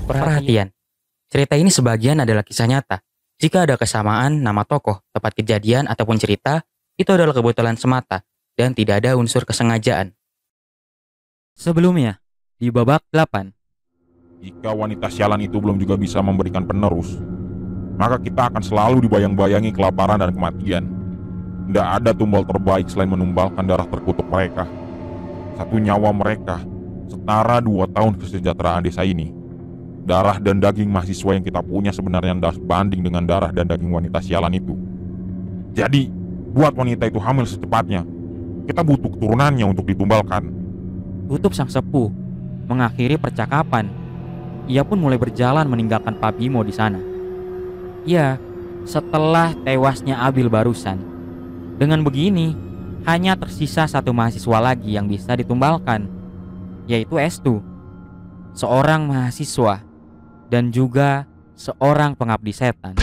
Perhatian, cerita ini sebagian adalah kisah nyata. Jika ada kesamaan nama tokoh, tempat kejadian, ataupun cerita, itu adalah kebetulan semata dan tidak ada unsur kesengajaan. Sebelumnya, di babak 8, Jika wanita sialan itu belum juga bisa memberikan penerus, maka kita akan selalu dibayang-bayangi kelaparan dan kematian. Tidak ada tumbal terbaik selain menumbalkan darah terkutuk mereka. Satu nyawa mereka setara 2 tahun kesejahteraan desa ini. Darah dan daging mahasiswa yang kita punya sebenarnya tidak sebanding dengan darah dan daging wanita sialan itu. Jadi, buat wanita itu hamil secepatnya. Kita butuh keturunannya untuk ditumbalkan. tutup sang sepuh mengakhiri percakapan. Ia pun mulai berjalan meninggalkan Pak Bimo di sana. Ya, setelah tewasnya Abil barusan. Dengan begini, hanya tersisa satu mahasiswa lagi yang bisa ditumbalkan, yaitu Estu, seorang mahasiswa dan juga seorang pengabdi setan.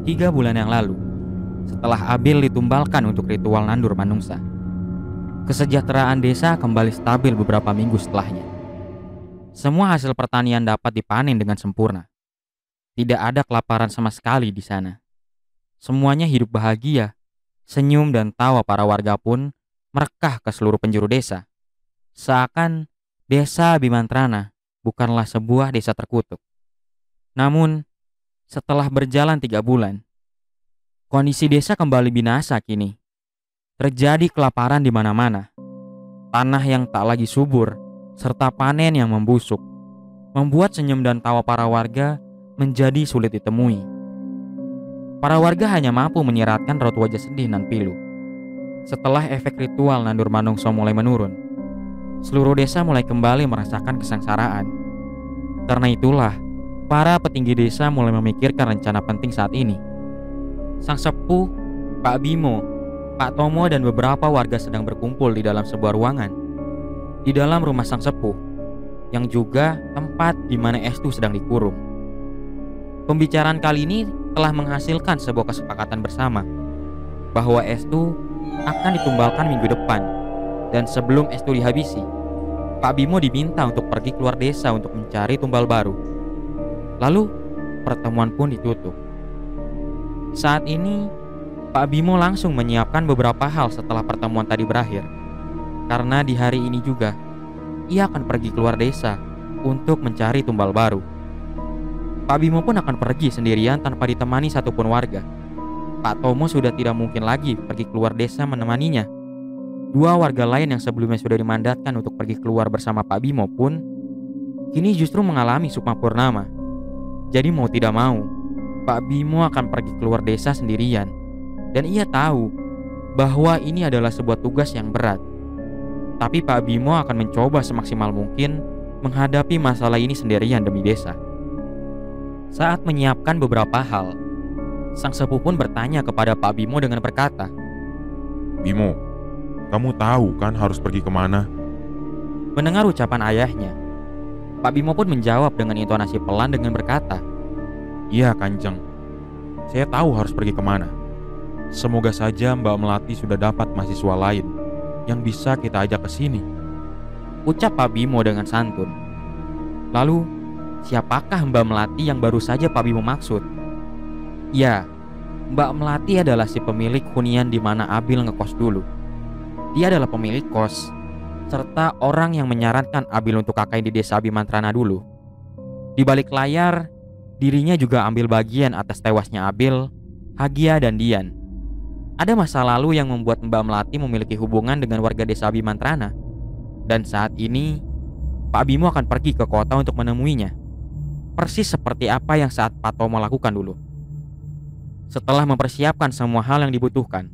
Tiga bulan yang lalu, setelah Abil ditumbalkan untuk ritual nandur manungsa, kesejahteraan desa kembali stabil beberapa minggu setelahnya. Semua hasil pertanian dapat dipanen dengan sempurna. Tidak ada kelaparan sama sekali di sana. Semuanya hidup bahagia, senyum dan tawa para warga pun merekah ke seluruh penjuru desa. Seakan desa Bimantrana bukanlah sebuah desa terkutuk. Namun, setelah berjalan 3 bulan, kondisi desa kembali binasa kini. Terjadi kelaparan di mana-mana. Tanah yang tak lagi subur, serta panen yang membusuk, membuat senyum dan tawa para warga menjadi sulit ditemui. Para warga hanya mampu menyiratkan raut wajah sedih dan pilu. Setelah efek ritual nandur manungso mulai menurun, seluruh desa mulai kembali merasakan kesengsaraan. Karena itulah, para petinggi desa mulai memikirkan rencana penting saat ini. Sang sepuh, Pak Bimo, Pak Tomo dan beberapa warga sedang berkumpul di dalam sebuah ruangan. Di dalam rumah sang sepuh, yang juga tempat di mana Estu sedang dikurung. Pembicaraan kali ini telah menghasilkan sebuah kesepakatan bersama bahwa Estu akan ditumbalkan minggu depan. Dan sebelum Estu dihabisi, Pak Bimo diminta untuk pergi keluar desa untuk mencari tumbal baru. Lalu, pertemuan pun ditutup. Saat ini, Pak Bimo langsung menyiapkan beberapa hal setelah pertemuan tadi berakhir. Karena di hari ini juga, ia akan pergi keluar desa untuk mencari tumbal baru. Pak Bimo pun akan pergi sendirian tanpa ditemani satupun warga. Pak Tomo sudah tidak mungkin lagi pergi keluar desa menemaninya. 2 warga lain yang sebelumnya sudah dimandatkan untuk pergi keluar bersama Pak Bimo pun kini justru mengalami sukma purnama. Jadi mau tidak mau, Pak Bimo akan pergi keluar desa sendirian. Dan ia tahu bahwa ini adalah sebuah tugas yang berat. Tapi Pak Bimo akan mencoba semaksimal mungkin menghadapi masalah ini sendirian demi desa. Saat menyiapkan beberapa hal, sang sepuh pun bertanya kepada Pak Bimo dengan berkata, Bimo, kamu tahu kan harus pergi kemana? Mendengar ucapan ayahnya, Pak Bimo pun menjawab dengan intonasi pelan dengan berkata, Iya Kanjeng, saya tahu harus pergi kemana. Semoga saja Mbak Melati sudah dapat mahasiswa lain yang bisa kita ajak ke sini. ucap Pak Bimo dengan santun. Lalu, siapakah Mbak Melati yang baru saja Pak Bimo maksud? Ya, Mbak Melati adalah si pemilik hunian di mana Abil ngekos dulu. Dia adalah pemilik kos, serta orang yang menyarankan Abil untuk KKN di desa Bimantrana dulu. Di balik layar, dirinya juga ambil bagian atas tewasnya Abil, Hagia dan Dian. Ada masa lalu yang membuat Mbak Melati memiliki hubungan dengan warga desa Bimantrana. Dan saat ini, Pak Bimo akan pergi ke kota untuk menemuinya. Persis seperti apa yang saat Pak Tomo lakukan dulu. Setelah mempersiapkan semua hal yang dibutuhkan,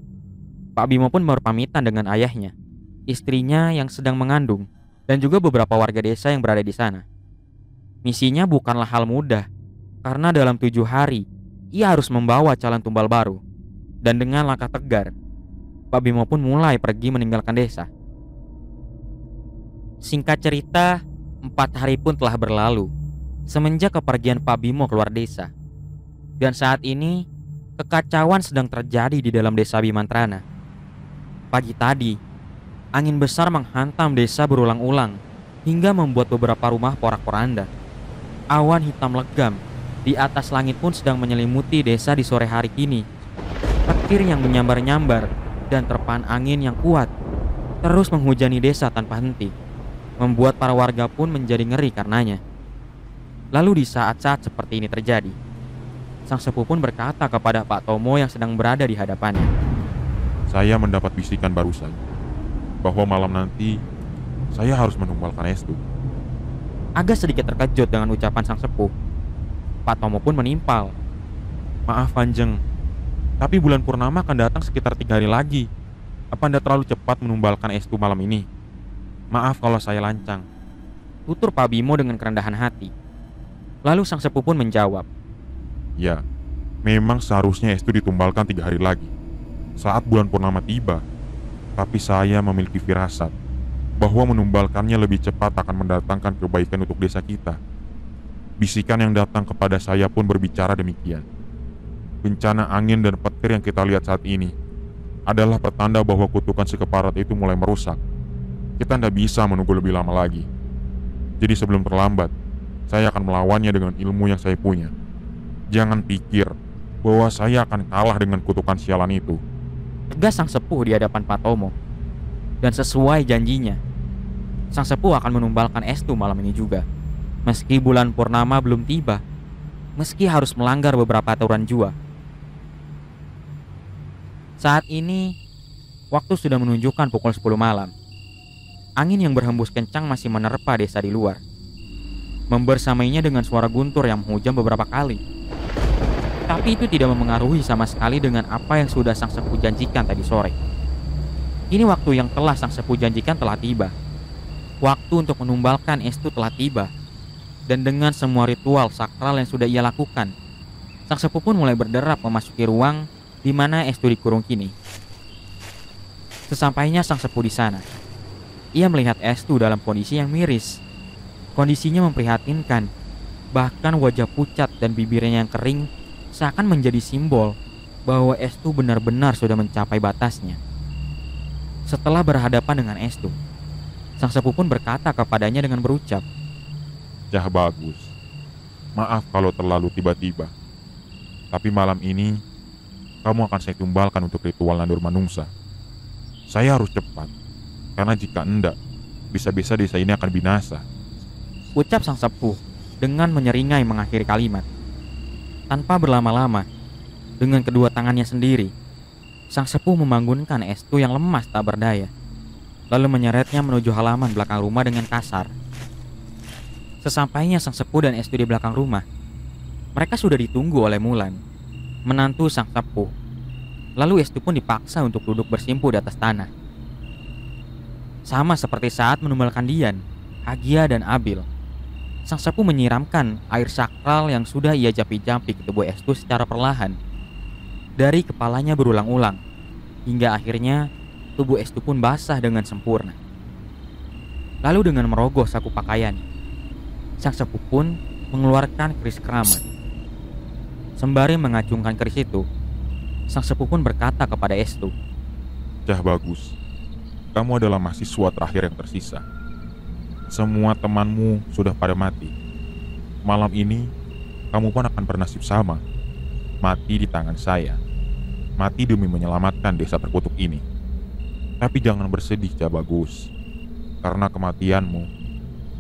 Pak Bimo pun berpamitan dengan ayahnya, istrinya yang sedang mengandung, dan juga beberapa warga desa yang berada di sana. Misinya bukanlah hal mudah, karena dalam 7 hari, ia harus membawa calon tumbal baru. Dan dengan langkah tegar, Pak Bimo pun mulai pergi meninggalkan desa. Singkat cerita, 4 hari pun telah berlalu semenjak kepergian Pak Bimo keluar desa. Dan saat ini, kekacauan sedang terjadi di dalam desa Bimantrana. Pagi tadi, angin besar menghantam desa berulang-ulang hingga membuat beberapa rumah porak-poranda. Awan hitam legam di atas langit pun sedang menyelimuti desa di sore hari kini. Petir yang menyambar-nyambar dan terpaan angin yang kuat terus menghujani desa tanpa henti, membuat para warga pun menjadi ngeri karenanya. Lalu di saat-saat seperti ini terjadi, sang sepuh pun berkata kepada Pak Tomo yang sedang berada di hadapannya. Saya mendapat bisikan barusan bahwa malam nanti saya harus menumbalkan Estu. Agak sedikit terkejut dengan ucapan sang sepuh, Pak Tomo pun menimpal. Maaf Kanjeng, tapi bulan purnama akan datang sekitar 3 hari lagi. Apa Anda terlalu cepat menumbalkan Estu malam ini? Maaf kalau saya lancang, tutur Pak Bimo dengan kerendahan hati. Lalu sang sepuh pun menjawab, ya, memang seharusnya Estu ditumbalkan 3 hari lagi saat bulan purnama tiba. Tapi saya memiliki firasat bahwa menumbalkannya lebih cepat akan mendatangkan kebaikan untuk desa kita. Bisikan yang datang kepada saya pun berbicara demikian. Bencana angin dan petir yang kita lihat saat ini adalah pertanda bahwa kutukan si keparat itu mulai merusak. Kita tidak bisa menunggu lebih lama lagi. Jadi sebelum terlambat, saya akan melawannya dengan ilmu yang saya punya. Jangan pikir bahwa saya akan kalah dengan kutukan sialan itu. Tegas sang sepuh di hadapan Pak Tomo. Dan sesuai janjinya, sang sepuh akan menumbalkan Estu malam ini juga. Meski bulan purnama belum tiba, meski harus melanggar beberapa aturan jua. Saat ini, waktu sudah menunjukkan pukul 10 malam. Angin yang berhembus kencang masih menerpa desa di luar, membersamainya dengan suara guntur yang menghujam beberapa kali. Tapi itu tidak memengaruhi sama sekali dengan apa yang sudah sang sepuh janjikan tadi sore. Ini waktu yang telah sang sepuh janjikan telah tiba. Waktu untuk menumbalkan Estu telah tiba. Dan dengan semua ritual sakral yang sudah ia lakukan, sang sepuh pun mulai berderap memasuki ruang di mana Estu dikurung kini. Sesampainya sang sepuh di sana, ia melihat Estu dalam kondisi yang miris. Kondisinya memprihatinkan. Bahkan wajah pucat dan bibirnya yang kering seakan menjadi simbol bahwa Estu benar-benar sudah mencapai batasnya. Setelah berhadapan dengan Estu, sang sepuh pun berkata kepadanya dengan berucap, Cah Bagus, maaf kalau terlalu tiba-tiba. Tapi malam ini, kamu akan saya tumbalkan untuk ritual Nandur Manungsa. Saya harus cepat, karena jika enggak, bisa-bisa desa ini akan binasa. Ucap sang sepuh dengan menyeringai mengakhiri kalimat. Tanpa berlama-lama, dengan kedua tangannya sendiri, sang sepuh membangunkan Estu yang lemas tak berdaya, lalu menyeretnya menuju halaman belakang rumah dengan kasar. Sesampainya sang sepuh dan Estu di belakang rumah, mereka sudah ditunggu oleh Mulan, menantu sang sepuh. Lalu Estu pun dipaksa untuk duduk bersimpuh di atas tanah. Sama seperti saat menumbalkan Dian, Agia dan Abil, sang sepuh menyiramkan air sakral yang sudah ia jampi-jampi ke tubuh Estu secara perlahan. Dari kepalanya berulang-ulang, hingga akhirnya tubuh Estu pun basah dengan sempurna. Lalu dengan merogoh saku pakaian, sang sepuh pun mengeluarkan keris keramat. Sembari mengacungkan keris itu, sang sepuh pun berkata kepada Estu, Cah Bagus, kamu adalah mahasiswa terakhir yang tersisa. Semua temanmu sudah pada mati. Malam ini, kamu pun akan bernasib sama. Mati di tangan saya. Mati demi menyelamatkan desa terkutuk ini. Tapi jangan bersedih, Cah Bagus. Karena kematianmu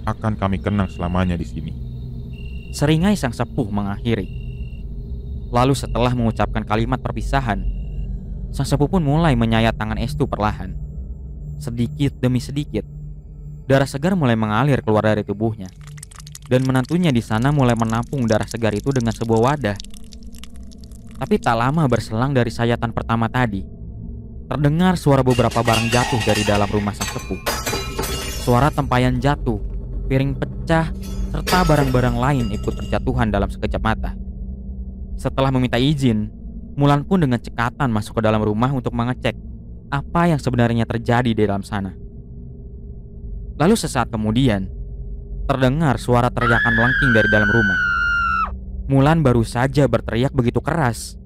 akan kami kenang selamanya di sini. Seringai sang sepuh mengakhiri. Lalu setelah mengucapkan kalimat perpisahan, sang sepupu pun mulai menyayat tangan Estu perlahan. Sedikit demi sedikit, darah segar mulai mengalir keluar dari tubuhnya. Dan menantunya di sana mulai menampung darah segar itu dengan sebuah wadah. Tapi tak lama berselang dari sayatan pertama tadi, terdengar suara beberapa barang jatuh dari dalam rumah sang sepuh. Suara tempayan jatuh, piring pecah, serta barang-barang lain ikut berjatuhan dalam sekejap mata. Setelah meminta izin, Mulan pun dengan cekatan masuk ke dalam rumah untuk mengecek apa yang sebenarnya terjadi di dalam sana. Lalu sesaat kemudian, terdengar suara teriakan melengking dari dalam rumah. Mulan baru saja berteriak begitu keras.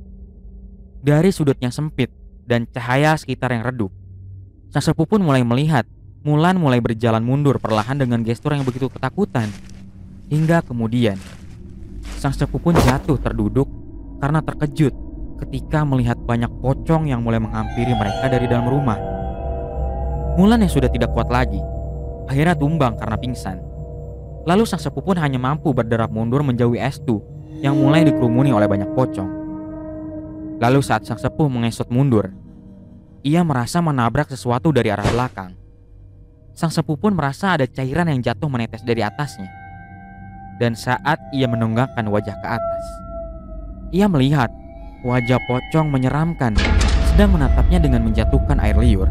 Dari sudut yang sempit dan cahaya sekitar yang redup, sang sepupu pun mulai melihat Mulan mulai berjalan mundur perlahan dengan gestur yang begitu ketakutan. Hingga kemudian, sang sepupu pun jatuh terduduk karena terkejut ketika melihat banyak pocong yang mulai menghampiri mereka dari dalam rumah. Mulan yang sudah tidak kuat lagi, akhirnya tumbang karena pingsan. Lalu sang sepupu pun hanya mampu berderap mundur menjauhi Estu yang mulai dikerumuni oleh banyak pocong. Lalu saat sang sepuh mengesot mundur, ia merasa menabrak sesuatu dari arah belakang. Sang sepuh pun merasa ada cairan yang jatuh menetes dari atasnya. Dan saat ia menunggangkan wajah ke atas, ia melihat wajah pocong menyeramkan sedang menatapnya dengan menjatuhkan air liur.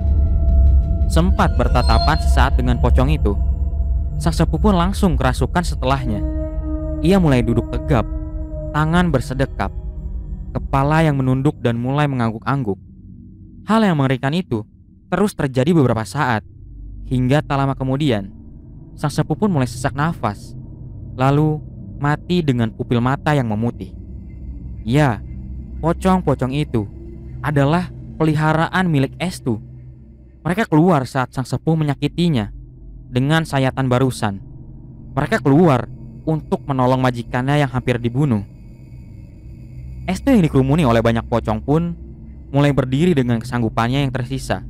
Sempat bertatapan sesaat dengan pocong itu, sang sepuh pun langsung kerasukan setelahnya. Ia mulai duduk tegap, tangan bersedekap, kepala yang menunduk dan mulai mengangguk-angguk. Hal yang mengerikan itu terus terjadi beberapa saat, hingga tak lama kemudian, sang sepuh pun mulai sesak nafas, lalu mati dengan pupil mata yang memutih. Ya, pocong-pocong itu adalah peliharaan milik Estu. Mereka keluar saat sang sepuh menyakitinya dengan sayatan barusan. Mereka keluar untuk menolong majikannya yang hampir dibunuh. Estu yang dikerumuni oleh banyak pocong pun mulai berdiri dengan kesanggupannya yang tersisa.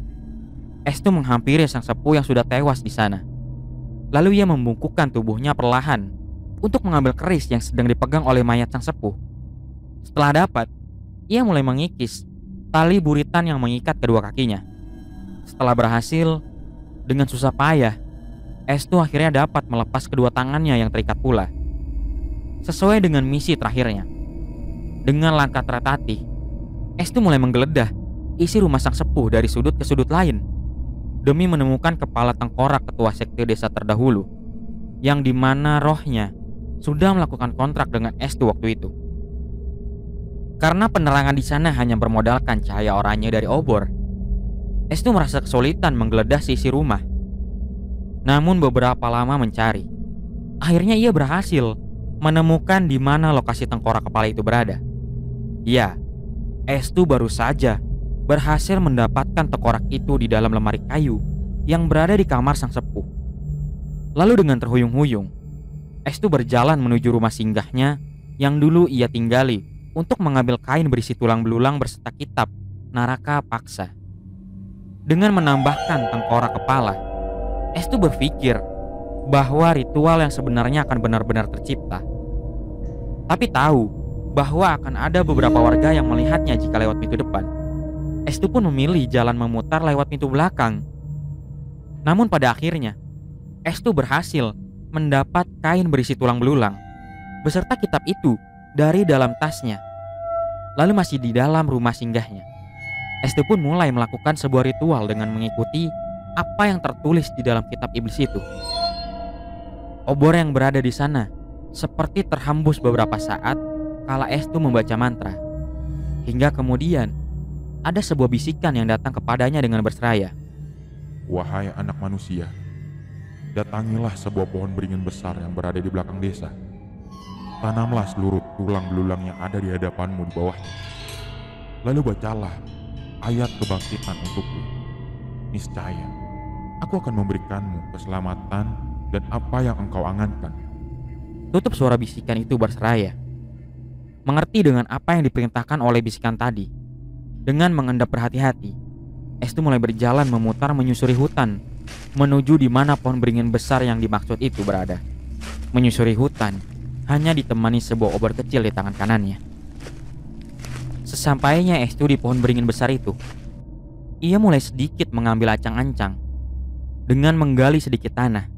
Estu menghampiri sang sepuh yang sudah tewas di sana. Lalu ia membungkukkan tubuhnya perlahan untuk mengambil keris yang sedang dipegang oleh mayat sang sepuh. Setelah dapat, ia mulai mengikis tali buritan yang mengikat kedua kakinya. Setelah berhasil, dengan susah payah, Estu akhirnya dapat melepas kedua tangannya yang terikat pula. Sesuai dengan misi terakhirnya, dengan langkah teratatih, Estu mulai menggeledah isi rumah sang sepuh dari sudut ke sudut lain demi menemukan kepala tengkorak ketua sekte desa terdahulu, yang dimana rohnya sudah melakukan kontrak dengan Estu waktu itu. Karena penerangan di sana hanya bermodalkan cahaya oranye dari obor, Estu merasa kesulitan menggeledah sisi rumah. Namun beberapa lama mencari, akhirnya ia berhasil menemukan di mana lokasi tengkorak kepala itu berada. Ya, Estu baru saja berhasil mendapatkan tengkorak itu di dalam lemari kayu yang berada di kamar sang sepuh. Lalu dengan terhuyung-huyung, Estu berjalan menuju rumah singgahnya yang dulu ia tinggali untuk mengambil kain berisi tulang belulang berserta kitab Naraka Paksa. Dengan menambahkan tengkorak kepala, Estu berpikir bahwa ritual yang sebenarnya akan benar-benar tercipta. Tapi tahu bahwa akan ada beberapa warga yang melihatnya jika lewat pintu depan. Estu pun memilih jalan memutar lewat pintu belakang. Namun pada akhirnya, Estu berhasil mendapat kain berisi tulang belulang beserta kitab itu dari dalam tasnya. Lalu masih di dalam rumah singgahnya, Estu pun mulai melakukan sebuah ritual dengan mengikuti apa yang tertulis di dalam kitab iblis itu. Obor yang berada di sana seperti terhembus beberapa saat kala Estu membaca mantra. Hingga kemudian ada sebuah bisikan yang datang kepadanya dengan berseraya. Wahai anak manusia, datangilah sebuah pohon beringin besar yang berada di belakang desa. Tanamlah seluruh tulang belulang yang ada di hadapanmu di bawahnya. Lalu bacalah ayat kebangkitan untukku. Niscaya, aku akan memberikanmu keselamatan dan apa yang engkau angankan. Tutup suara bisikan itu berseraya. Mengerti dengan apa yang diperintahkan oleh bisikan tadi, dengan mengendap berhati-hati, Estu mulai berjalan memutar menyusuri hutan menuju di mana pohon beringin besar yang dimaksud itu berada. Menyusuri hutan hanya ditemani sebuah obor kecil di tangan kanannya. Sesampainya Estu di pohon beringin besar itu, ia mulai sedikit mengambil ancang-ancang. Dengan menggali sedikit tanah,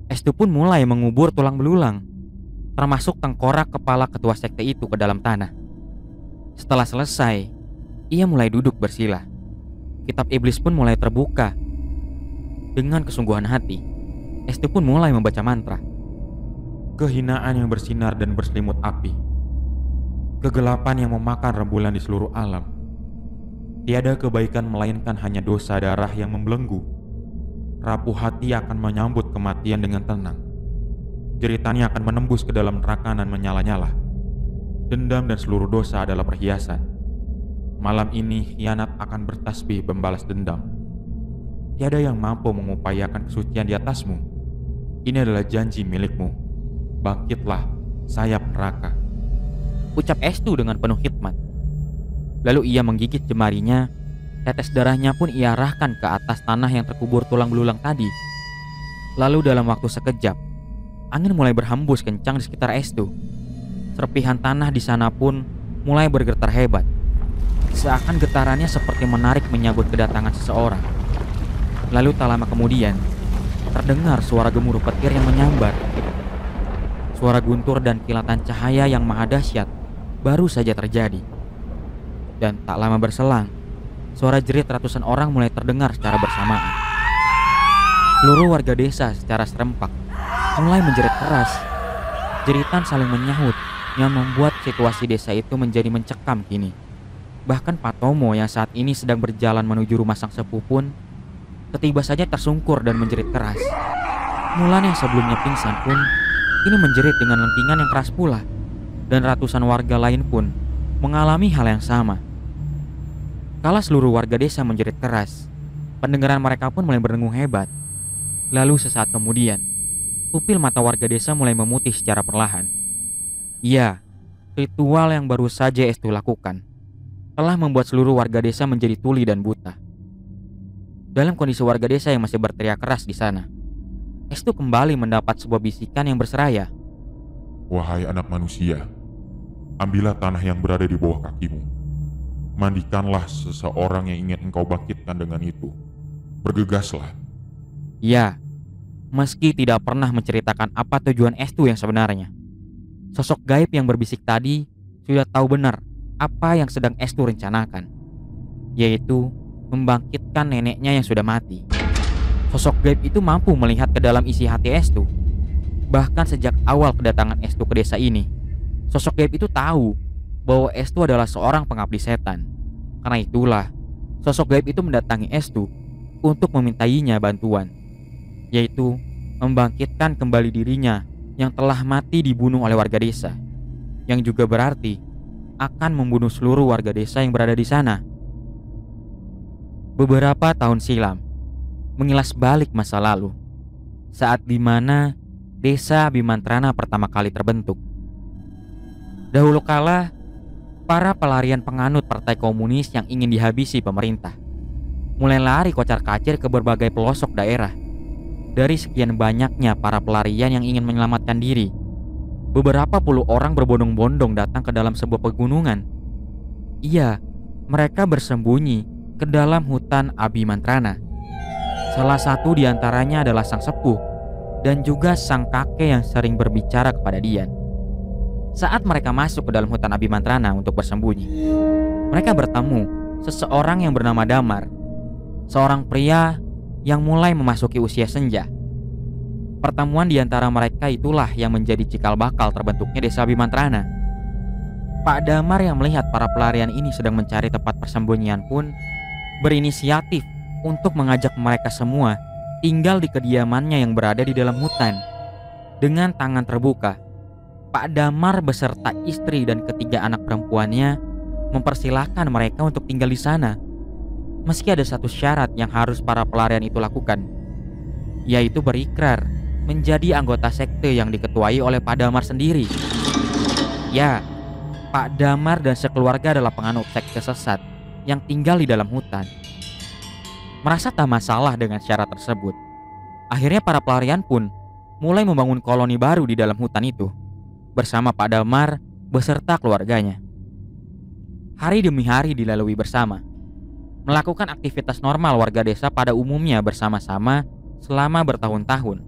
Estu pun mulai mengubur tulang belulang, termasuk tengkorak kepala ketua sekte itu ke dalam tanah. Setelah selesai, ia mulai duduk bersila. Kitab iblis pun mulai terbuka. Dengan kesungguhan hati, Estu pun mulai membaca mantra. Kehinaan yang bersinar dan berselimut api, kegelapan yang memakan rembulan di seluruh alam. Tiada kebaikan melainkan hanya dosa darah yang membelenggu. Rapuh hati akan menyambut kematian dengan tenang. Jeritannya akan menembus ke dalam neraka dan menyala-nyala. Dendam dan seluruh dosa adalah perhiasan. Malam ini khianat akan bertasbih membalas dendam. Tiada yang mampu mengupayakan kesucian di atasmu. Ini adalah janji milikmu. Bangkitlah, sayap neraka, Ucap Estu dengan penuh hikmat. Lalu ia menggigit jemarinya. Tetes darahnya pun ia arahkan ke atas tanah yang terkubur tulang belulang tadi. Lalu dalam waktu sekejap, angin mulai berhembus kencang di sekitar Estu. Serpihan tanah di sana pun mulai bergetar hebat. Seakan getarannya seperti menarik menyambut kedatangan seseorang. Lalu tak lama kemudian, terdengar suara gemuruh petir yang menyambar. Suara guntur dan kilatan cahaya yang maha dahsyat baru saja terjadi. Dan tak lama berselang, suara jerit ratusan orang mulai terdengar secara bersamaan. Seluruh warga desa secara serempak mulai menjerit keras. Jeritan saling menyahut yang membuat situasi desa itu menjadi mencekam kini. Bahkan Patomo yang saat ini sedang berjalan menuju rumah sang sepuh pun tiba saja tersungkur dan menjerit keras. Mulan yang sebelumnya pingsan pun kini menjerit dengan lengkingan yang keras pula. Dan ratusan warga lain pun mengalami hal yang sama. Kala seluruh warga desa menjerit keras, pendengaran mereka pun mulai berdengung hebat. Lalu sesaat kemudian, pupil mata warga desa mulai memutih secara perlahan. Ya, ritual yang baru saja Estu lakukan telah membuat seluruh warga desa menjadi tuli dan buta. Dalam kondisi warga desa yang masih berteriak keras di sana, Estu kembali mendapat sebuah bisikan yang berseraya. Wahai anak manusia, ambillah tanah yang berada di bawah kakimu. Mandikanlah seseorang yang ingin engkau bangkitkan dengan itu. Bergegaslah. Ya, meski tidak pernah menceritakan apa tujuan Estu yang sebenarnya, sosok gaib yang berbisik tadi sudah tahu benar apa yang sedang Estu rencanakan, yaitu membangkitkan neneknya yang sudah mati. Sosok gaib itu mampu melihat ke dalam isi hati Estu. Bahkan sejak awal kedatangan Estu ke desa ini, sosok gaib itu tahu bahwa Estu adalah seorang pengabdi setan. Karena itulah, sosok gaib itu mendatangi Estu untuk memintainya bantuan, yaitu membangkitkan kembali dirinya yang telah mati dibunuh oleh warga desa, yang juga berarti akan membunuh seluruh warga desa yang berada di sana. Beberapa tahun silam, mengilas balik masa lalu, saat dimana desa Bimantrana pertama kali terbentuk. Dahulu kala, para pelarian penganut partai komunis yang ingin dihabisi pemerintah mulai lari kocar-kacir ke berbagai pelosok daerah. Dari sekian banyaknya para pelarian yang ingin menyelamatkan diri, beberapa puluh orang berbondong-bondong datang ke dalam sebuah pegunungan. Iya, mereka bersembunyi ke dalam hutan Abimantrana. Salah satu di antaranya adalah sang sepuh dan juga sang kakek yang sering berbicara kepada Dian. Saat mereka masuk ke dalam hutan Abimantrana untuk bersembunyi, mereka bertemu seseorang yang bernama Damar, seorang pria yang mulai memasuki usia senja. Pertemuan di antara mereka itulah yang menjadi cikal bakal terbentuknya desa Bimantrana. Pak Damar yang melihat para pelarian ini sedang mencari tempat persembunyian pun berinisiatif untuk mengajak mereka semua tinggal di kediamannya yang berada di dalam hutan. Dengan tangan terbuka, Pak Damar beserta istri dan ketiga anak perempuannya mempersilahkan mereka untuk tinggal di sana. Meski ada satu syarat yang harus para pelarian itu lakukan, yaitu berikrar menjadi anggota sekte yang diketuai oleh Pak Damar sendiri. Ya, Pak Damar dan sekeluarga adalah penganut sekte sesat yang tinggal di dalam hutan. Merasa tak masalah dengan syarat tersebut, akhirnya para pelarian pun mulai membangun koloni baru di dalam hutan itu bersama Pak Damar beserta keluarganya. Hari demi hari dilalui bersama, melakukan aktivitas normal warga desa pada umumnya bersama-sama selama bertahun-tahun.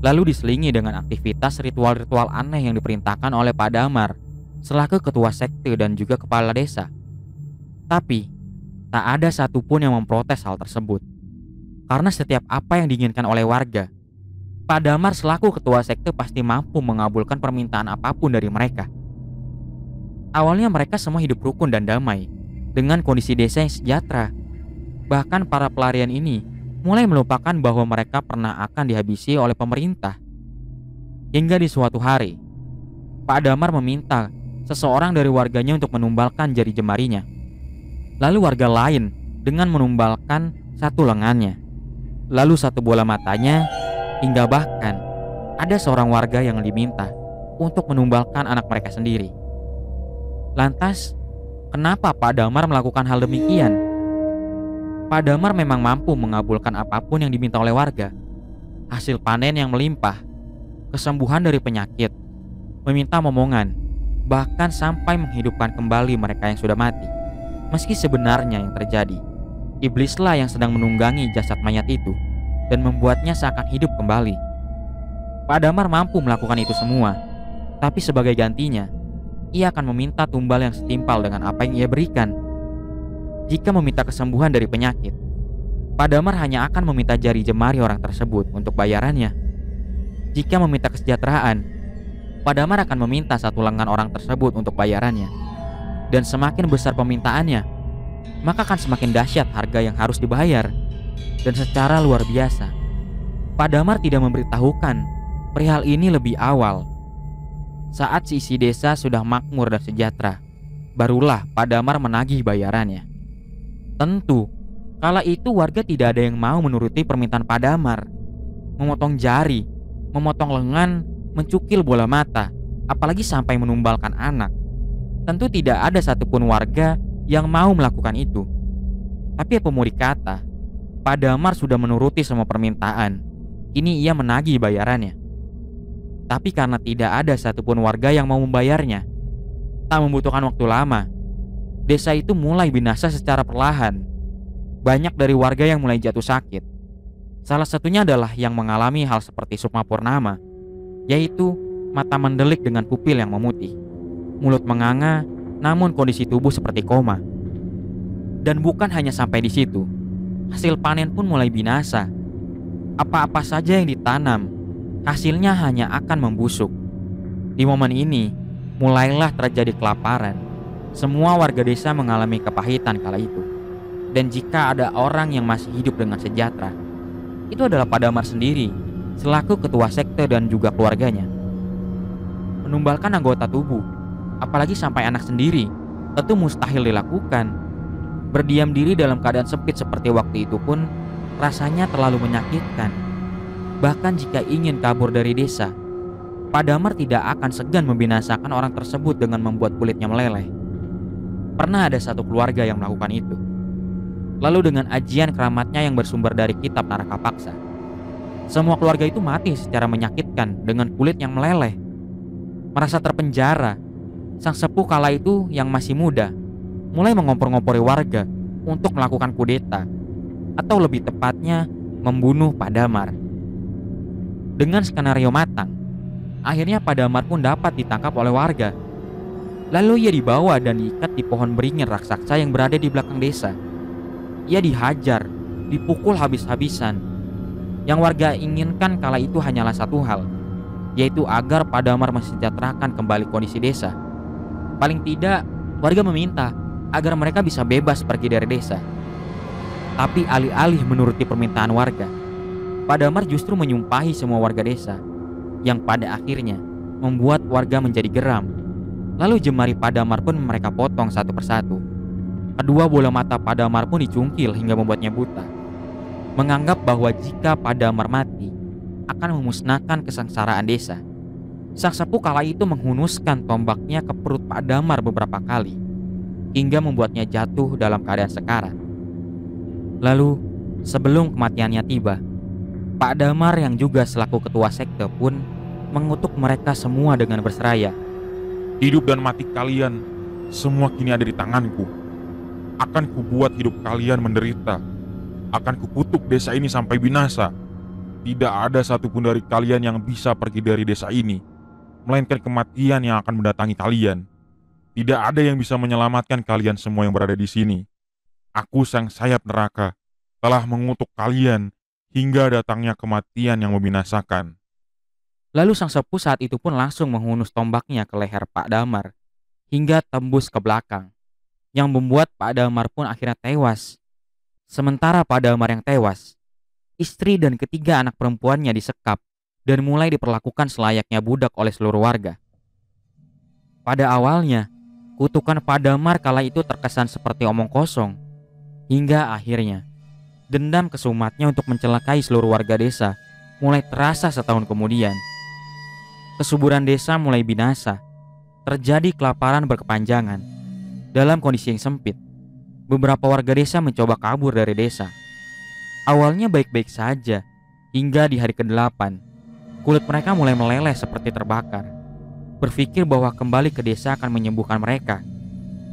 Lalu diselingi dengan aktivitas ritual-ritual aneh yang diperintahkan oleh Pak Damar selaku ketua sekte dan juga kepala desa. Tapi, tak ada satupun yang memprotes hal tersebut. Karena setiap apa yang diinginkan oleh warga, Pak Damar selaku ketua sekte pasti mampu mengabulkan permintaan apapun dari mereka. Awalnya mereka semua hidup rukun dan damai dengan kondisi desa yang sejahtera. Bahkan para pelarian ini mulai melupakan bahwa mereka pernah akan dihabisi oleh pemerintah. Hingga di suatu hari, Pak Damar meminta seseorang dari warganya untuk menumbalkan jari jemarinya. Lalu warga lain dengan menumbalkan satu lengannya, lalu satu bola matanya, hingga bahkan ada seorang warga yang diminta untuk menumbalkan anak mereka sendiri. Lantas, kenapa Pak Damar melakukan hal demikian? Pak Damar memang mampu mengabulkan apapun yang diminta oleh warga. Hasil panen yang melimpah, kesembuhan dari penyakit, meminta momongan, bahkan sampai menghidupkan kembali mereka yang sudah mati. Meski sebenarnya yang terjadi, iblislah yang sedang menunggangi jasad mayat itu dan membuatnya seakan hidup kembali. Pak Damar mampu melakukan itu semua, tapi sebagai gantinya, ia akan meminta tumbal yang setimpal dengan apa yang ia berikan. Jika meminta kesembuhan dari penyakit, Pak Damar hanya akan meminta jari jemari orang tersebut untuk bayarannya. Jika meminta kesejahteraan, Pak Damar akan meminta satu lengan orang tersebut untuk bayarannya. Dan semakin besar permintaannya, maka akan semakin dahsyat harga yang harus dibayar. Dan secara luar biasa, Pak Damar tidak memberitahukan perihal ini lebih awal. Saat seisi desa sudah makmur dan sejahtera, barulah Pak Damar menagih bayarannya. Tentu, kala itu warga tidak ada yang mau menuruti permintaan Pak Damar. Memotong jari, memotong lengan, mencukil bola mata, apalagi sampai menumbalkan anak. Tentu tidak ada satupun warga yang mau melakukan itu. Tapi apa mau dikata, Pak Damar sudah menuruti semua permintaan. Kini ia menagih bayarannya. Tapi karena tidak ada satupun warga yang mau membayarnya, tak membutuhkan waktu lama, desa itu mulai binasa secara perlahan. Banyak dari warga yang mulai jatuh sakit. Salah satunya adalah yang mengalami hal seperti Sukma Purnama, yaitu mata mendelik dengan pupil yang memutih, mulut menganga, namun kondisi tubuh seperti koma. Dan bukan hanya sampai di situ, hasil panen pun mulai binasa. Apa-apa saja yang ditanam, hasilnya hanya akan membusuk. Di momen ini, mulailah terjadi kelaparan. Semua warga desa mengalami kepahitan kala itu. Dan jika ada orang yang masih hidup dengan sejahtera, itu adalah Pak Damar sendiri, selaku ketua sekte dan juga keluarganya. Menumbalkan anggota tubuh, apalagi sampai anak sendiri, tentu mustahil dilakukan. Berdiam diri dalam keadaan sempit seperti waktu itu pun rasanya terlalu menyakitkan. Bahkan jika ingin kabur dari desa, Pak Damar tidak akan segan membinasakan orang tersebut dengan membuat kulitnya meleleh. Pernah ada satu keluarga yang melakukan itu. Lalu dengan ajian keramatnya yang bersumber dari kitab Naraka Paksa, semua keluarga itu mati secara menyakitkan dengan kulit yang meleleh. Merasa terpenjara, sang sepuh kala itu yang masih muda mulai mengompor-ngompori warga untuk melakukan kudeta, atau lebih tepatnya membunuh Pak Damar. Dengan skenario matang, akhirnya Pak Damar pun dapat ditangkap oleh warga. Lalu ia dibawa dan diikat di pohon beringin raksasa yang berada di belakang desa. Ia dihajar, dipukul habis-habisan. Yang warga inginkan kala itu hanyalah satu hal, yaitu agar Pak Damar mensejahterakan kembali kondisi desa. Paling tidak, warga meminta agar mereka bisa bebas pergi dari desa. Tapi alih-alih menuruti permintaan warga, Pak Damar justru menyumpahi semua warga desa, yang pada akhirnya membuat warga menjadi geram. Lalu jemari Pak Damar pun mereka potong satu persatu. Kedua bola mata Pak Damar pun dicungkil hingga membuatnya buta. Menganggap bahwa jika Pak Damar mati, akan memusnahkan kesengsaraan desa. Sang sepuh kala itu menghunuskan tombaknya ke perut Pak Damar beberapa kali, hingga membuatnya jatuh dalam keadaan sekarat. Lalu, sebelum kematiannya tiba, Pak Damar yang juga selaku ketua sekte pun mengutuk mereka semua dengan berseraya. Hidup dan mati kalian Semua kini ada di tanganku. Akan kubuat hidup kalian menderita. Akan kukutuk desa ini sampai binasa. Tidak ada satupun dari kalian yang bisa pergi dari desa ini, melainkan kematian yang akan mendatangi kalian. Tidak ada yang bisa menyelamatkan kalian semua yang berada di sini. Aku sang sayap neraka telah mengutuk kalian hingga datangnya kematian yang membinasakan. Lalu sang sepuh saat itu pun langsung menghunus tombaknya ke leher Pak Damar hingga tembus ke belakang, yang membuat Pak Damar pun akhirnya tewas. Sementara Pak Damar yang tewas, istri dan ketiga anak perempuannya disekap dan mulai diperlakukan selayaknya budak oleh seluruh warga. Pada awalnya, kutukan Pak Damar kala itu terkesan seperti omong kosong, hingga akhirnya dendam kesumatnya untuk mencelakai seluruh warga desa mulai terasa setahun kemudian. Kesuburan desa mulai binasa, terjadi kelaparan berkepanjangan. Dalam kondisi yang sempit, beberapa warga desa mencoba kabur dari desa. Awalnya baik-baik saja, hingga di hari ke-8, kulit mereka mulai meleleh seperti terbakar. Berpikir bahwa kembali ke desa akan menyembuhkan mereka.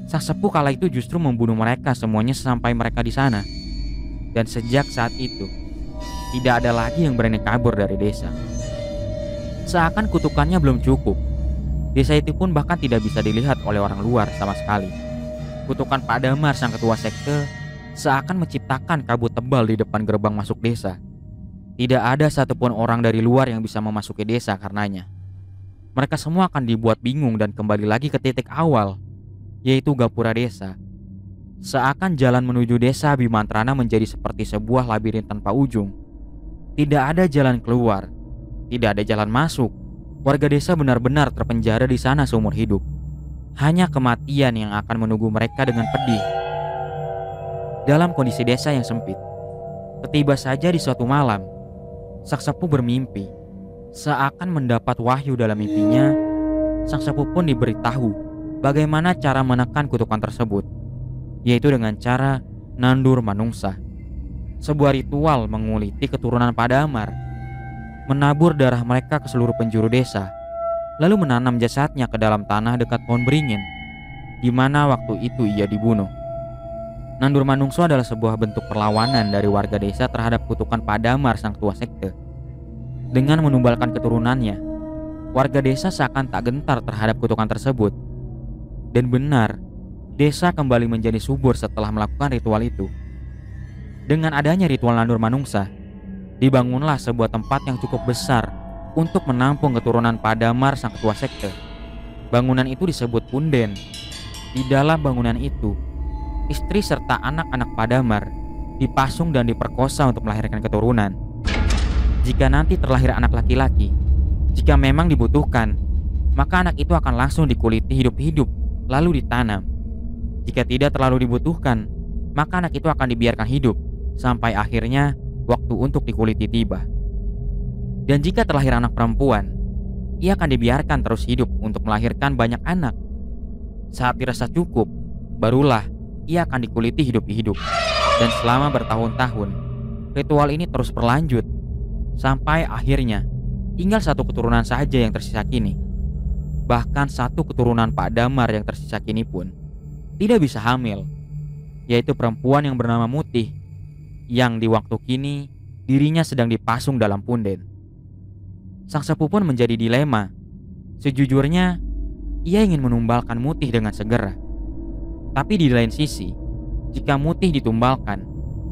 Sang sepuh kala itu justru membunuh mereka semuanya sampai mereka di sana. Dan sejak saat itu, tidak ada lagi yang berani kabur dari desa. Seakan kutukannya belum cukup, desa itu pun bahkan tidak bisa dilihat oleh orang luar sama sekali. Kutukan Pak Damar sang ketua sekte seakan menciptakan kabut tebal di depan gerbang masuk desa. Tidak ada satupun orang dari luar yang bisa memasuki desa karenanya. Mereka semua akan dibuat bingung dan kembali lagi ke titik awal, yaitu gapura desa. Seakan jalan menuju desa Bimantrana menjadi seperti sebuah labirin tanpa ujung. Tidak ada jalan keluar, tidak ada jalan masuk. Warga desa benar-benar terpenjara di sana seumur hidup. Hanya kematian yang akan menunggu mereka dengan pedih. Dalam kondisi desa yang sempit, tiba saja di suatu malam, sang sepuh bermimpi. Seakan mendapat wahyu dalam mimpinya, sang sepuh pun diberitahu bagaimana cara menekan kutukan tersebut, yaitu dengan cara nandur manungsa. Sebuah ritual menguliti keturunan Pak Damar, menabur darah mereka ke seluruh penjuru desa, lalu menanam jasadnya ke dalam tanah dekat pohon beringin, di mana waktu itu ia dibunuh. Nandur manungso adalah sebuah bentuk perlawanan dari warga desa terhadap kutukan Pak Damar sang ketua sekte. Dengan menumbalkan keturunannya, warga desa seakan tak gentar terhadap kutukan tersebut. Dan benar, desa kembali menjadi subur setelah melakukan ritual itu. Dengan adanya ritual nandur manungsa, dibangunlah sebuah tempat yang cukup besar untuk menampung keturunan Pak Damar sang ketua sekte. Bangunan itu disebut punden. Di dalam bangunan itu, istri serta anak-anak Pak Damar dipasung dan diperkosa untuk melahirkan keturunan. Jika nanti terlahir anak laki-laki, jika memang dibutuhkan, maka anak itu akan langsung dikuliti hidup-hidup lalu ditanam. Jika tidak terlalu dibutuhkan, maka anak itu akan dibiarkan hidup sampai akhirnya waktu untuk dikuliti tiba. Dan jika terlahir anak perempuan, ia akan dibiarkan terus hidup untuk melahirkan banyak anak. Saat dirasa cukup, barulah ia akan dikuliti hidup-hidup. Dan selama bertahun-tahun, ritual ini terus berlanjut sampai akhirnya tinggal satu keturunan saja yang tersisa kini. Bahkan satu keturunan Pak Damar yang tersisa kini pun tidak bisa hamil, yaitu perempuan yang bernama Mutih, yang di waktu kini dirinya sedang dipasung dalam punden. Sang sepuh pun menjadi dilema. Sejujurnya, ia ingin menumbalkan Mutih dengan segera. Tapi di lain sisi, jika Mutih ditumbalkan,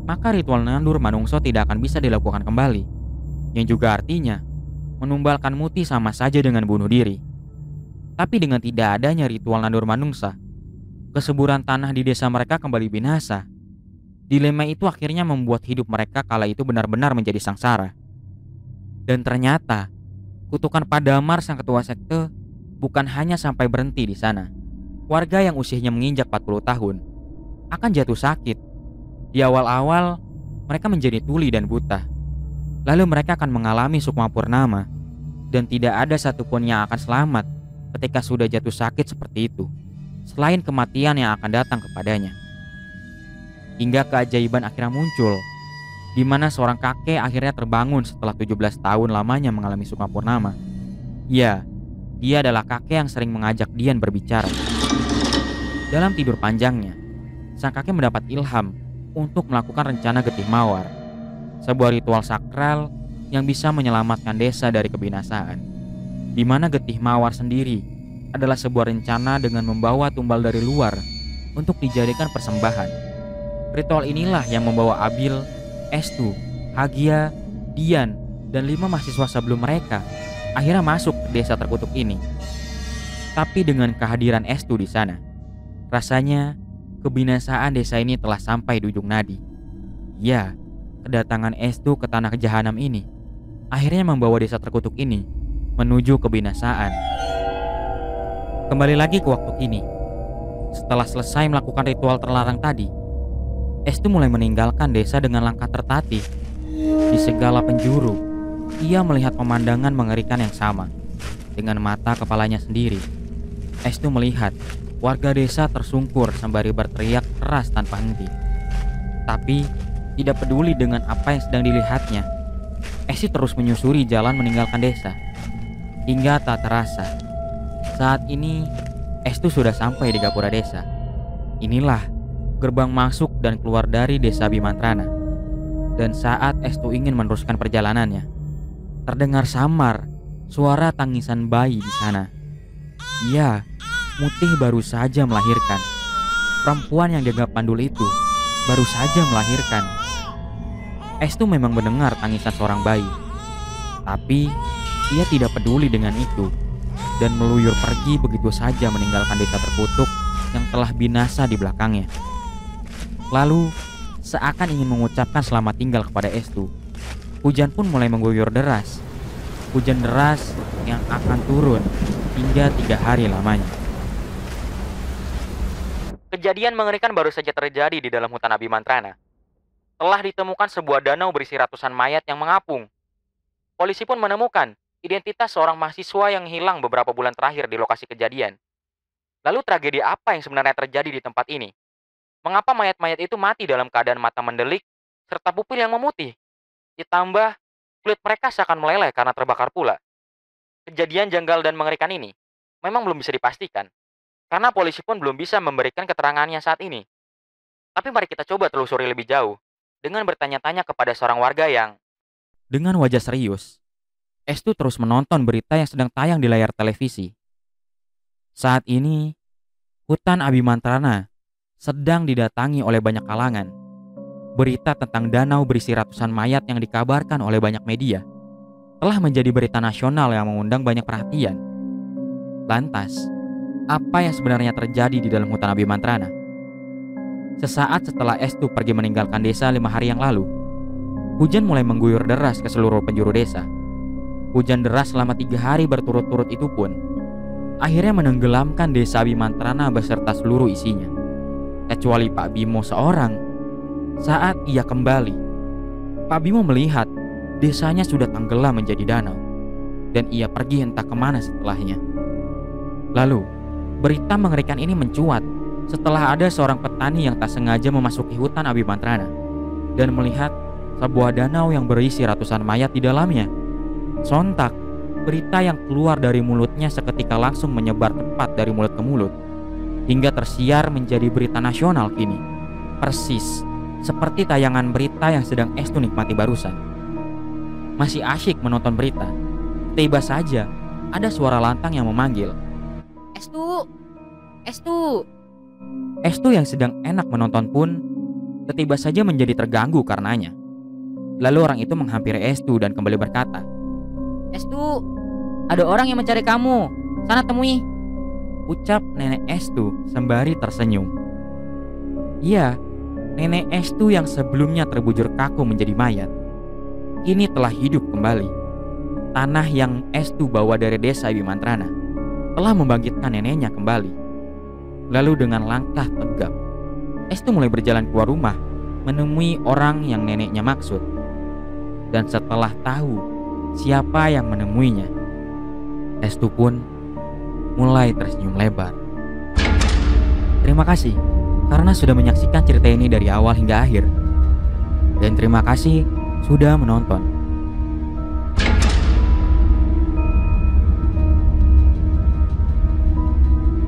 maka ritual nandur manungso tidak akan bisa dilakukan kembali. Yang juga artinya, menumbalkan Mutih sama saja dengan bunuh diri. Tapi dengan tidak adanya ritual nandur manungsa, kesuburan tanah di desa mereka kembali binasa. Dilema itu akhirnya membuat hidup mereka kala itu benar-benar menjadi sangsara. Dan ternyata, kutukan Pak Damar sang ketua sekte bukan hanya sampai berhenti di sana. Warga yang usianya menginjak 40 tahun akan jatuh sakit. Di awal-awal, mereka menjadi tuli dan buta. Lalu mereka akan mengalami sukma purnama, dan tidak ada satupun yang akan selamat ketika sudah jatuh sakit seperti itu, selain kematian yang akan datang kepadanya. Hingga keajaiban akhirnya muncul, di mana seorang kakek akhirnya terbangun setelah 17 tahun lamanya mengalami sukma purnama. Ya, dia adalah kakek yang sering mengajak Dian berbicara. Dalam tidur panjangnya, sang kakek mendapat ilham untuk melakukan rencana Getih Mawar, sebuah ritual sakral yang bisa menyelamatkan desa dari kebinasaan, di mana Getih Mawar sendiri adalah sebuah rencana dengan membawa tumbal dari luar untuk dijadikan persembahan. Ritual inilah yang membawa Abil, Estu, Hagia, Dian, dan 5 mahasiswa sebelum mereka akhirnya masuk ke desa terkutuk ini. Tapi dengan kehadiran Estu di sana, rasanya kebinasaan desa ini telah sampai di ujung nadi. Ya, kedatangan Estu ke tanah jahanam ini akhirnya membawa desa terkutuk ini menuju kebinasaan. Kembali lagi ke waktu kini. Setelah selesai melakukan ritual terlarang tadi, Estu mulai meninggalkan desa dengan langkah tertatih. Di segala penjuru, ia melihat pemandangan mengerikan yang sama. Dengan mata kepalanya sendiri, Estu melihat warga desa tersungkur sembari berteriak keras tanpa henti. Tapi tidak peduli dengan apa yang sedang dilihatnya, Estu terus menyusuri jalan meninggalkan desa. Hingga tak terasa, saat ini Estu sudah sampai di gapura desa. Inilah gerbang masuk dan keluar dari desa Bimantrana. Dan saat Estu ingin meneruskan perjalanannya, terdengar samar suara tangisan bayi di sana. Ya, Mutih baru saja melahirkan. Perempuan yang dianggap mandul itu baru saja melahirkan. Estu memang mendengar tangisan seorang bayi, tapi ia tidak peduli dengan itu dan meluyur pergi begitu saja meninggalkan desa terkutuk yang telah binasa di belakangnya. Lalu, seakan ingin mengucapkan selamat tinggal kepada Estu, hujan pun mulai mengguyur deras. Hujan deras yang akan turun hingga 3 hari lamanya. Kejadian mengerikan baru saja terjadi di dalam hutan Abimantrana. Telah ditemukan sebuah danau berisi ratusan mayat yang mengapung. Polisi pun menemukan identitas seorang mahasiswa yang hilang beberapa bulan terakhir di lokasi kejadian. Lalu tragedi apa yang sebenarnya terjadi di tempat ini? Mengapa mayat-mayat itu mati dalam keadaan mata mendelik serta pupil yang memutih? Ditambah kulit mereka seakan meleleh karena terbakar pula. Kejadian janggal dan mengerikan ini memang belum bisa dipastikan, karena polisi pun belum bisa memberikan keterangannya saat ini. Tapi mari kita coba telusuri lebih jauh dengan bertanya-tanya kepada seorang warga yang... Dengan wajah serius, Estu terus menonton berita yang sedang tayang di layar televisi. Saat ini, hutan Abimantrana sedang didatangi oleh banyak kalangan. Berita tentang danau berisi ratusan mayat yang dikabarkan oleh banyak media telah menjadi berita nasional yang mengundang banyak perhatian. Lantas, apa yang sebenarnya terjadi di dalam hutan Abimantrana? Sesaat setelah Estu pergi meninggalkan desa 5 hari yang lalu, hujan mulai mengguyur deras ke seluruh penjuru desa. Hujan deras selama 3 hari berturut-turut itu pun akhirnya menenggelamkan desa Abimantrana beserta seluruh isinya, kecuali Pak Bimo seorang. Saat ia kembali, Pak Bimo melihat desanya sudah tenggelam menjadi danau, dan ia pergi entah kemana setelahnya. Lalu, berita mengerikan ini mencuat setelah ada seorang petani yang tak sengaja memasuki hutan Abimantrana dan melihat sebuah danau yang berisi ratusan mayat di dalamnya. Sontak, berita yang keluar dari mulutnya seketika langsung menyebar cepat dari mulut ke mulut, hingga tersiar menjadi berita nasional kini. Persis seperti tayangan berita yang sedang Estu nikmati barusan. Masih asyik menonton berita, tiba saja ada suara lantang yang memanggil, "Estu! Estu!" Estu yang sedang enak menonton pun tiba saja menjadi terganggu karenanya. Lalu orang itu menghampiri Estu dan kembali berkata, "Estu, ada orang yang mencari kamu. Sana temui," ucap nenek Estu sembari tersenyum. Iya, nenek Estu yang sebelumnya terbujur kaku menjadi mayat, kini telah hidup kembali. Tanah yang Estu bawa dari desa Abimantrana telah membangkitkan neneknya kembali. Lalu dengan langkah tegap, Estu mulai berjalan keluar rumah menemui orang yang neneknya maksud. Dan setelah tahu siapa yang menemuinya, Estu pun mulai tersenyum lebar. Terima kasih karena sudah menyaksikan cerita ini dari awal hingga akhir. Dan terima kasih sudah menonton.